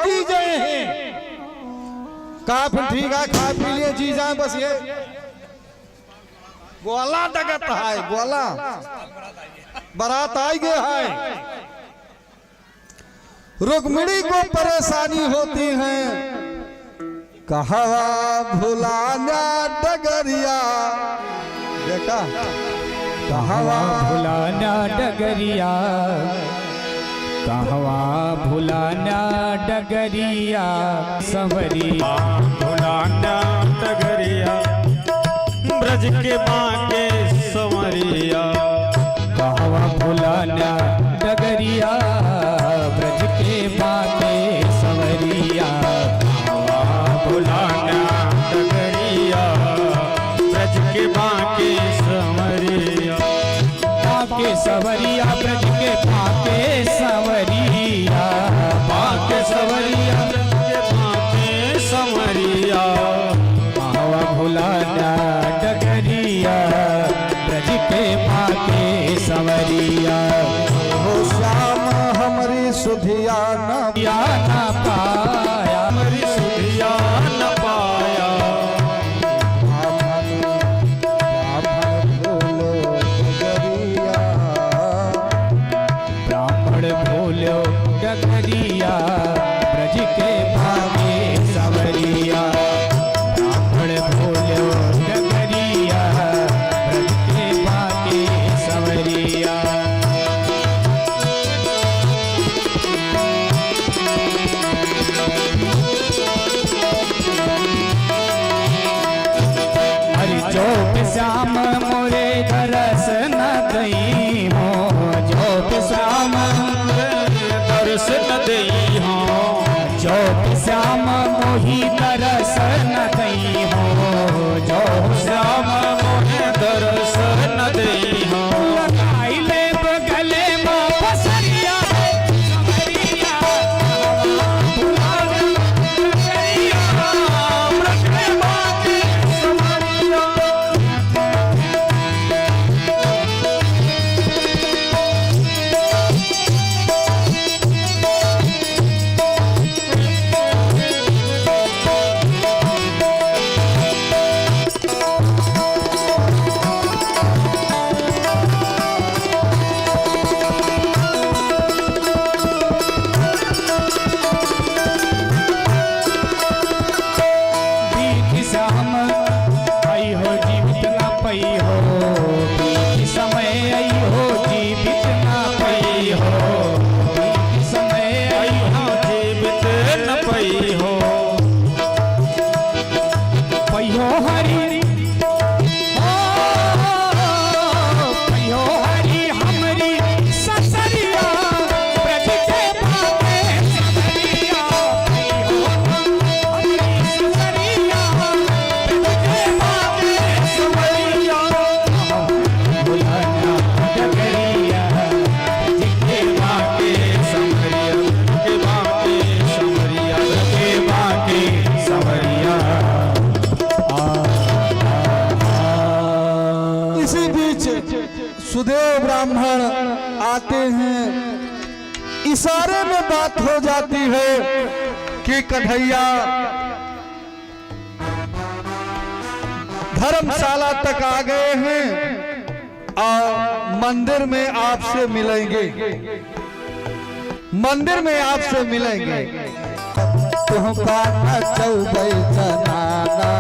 चीजें हैं। कहा फिर ठीक है, खा पी लिए जी जाए, बस ये ग्वाला डगत है, ग्वाला बारात आई गए है। रुक्मिणी को परेशानी होती है, कहा भुलाना डगरिया, देखा कहवा भुलाना डगरिया, कहवा भुलाना डगरिया संवरिया, भुलाना डगरिया ब्रज के बाके संवरिया, कहवा भुलाना डगरिया ब्रज के बाके संवरिया, भुलाना डगरिया ब्रज के बाके संवरिया, बाके संवरिया ब्रज के बाके संवरिया, बाके संवरिया ब्रज के बाके संवरिया, कहवा भुलाना डगरिया ब्रज के बाके संवरिया, हो श्याम हमारी सुधिया न या ना पाया, हमारी सुधिया न पाया, ब्राह्मण भोलो डगरिया ब्रज के भागे संवरिया, ब्राह्मण भोलो डगरिया ब्रज के भागे संवरिया, हरि जोत श्याम मोरे दरस न दई हो, जोत श्याम दर्श न देई हो, जोत श्याम मोही दरस न दई हो, जोत श्याम मोहे दर्श न देई हो, लगाई ले गले में पसरिया संवरिया, भुलाना डगरिया ब्रज के बाके संवरिया, बीत श्याम आई हो जीवित ना पई हो, बीत समय आई हो जीवित ना पई हो, बीत समय आई हो जीवित न पई हो, पई हो हरि, पई हो हरि हमरी ससरिया ब्रज के बाके संवरिया, पई हो हमरी ससरिया ब्रज के बाके संवरिया, भुलाना डगरिया ब्रज के बाके संवरिया, के बाके संवरिया, के बाके संवरिया। इसी बीच सुदेव ब्राह्मण आते हैं, इशारे में बात हो जाती है कि कन्हैया धर्मशाला तक आ गए हैं और मंदिर में आपसे मिलेंगे, मंदिर में आपसे मिलेंगे। तुम का चौबई जनाना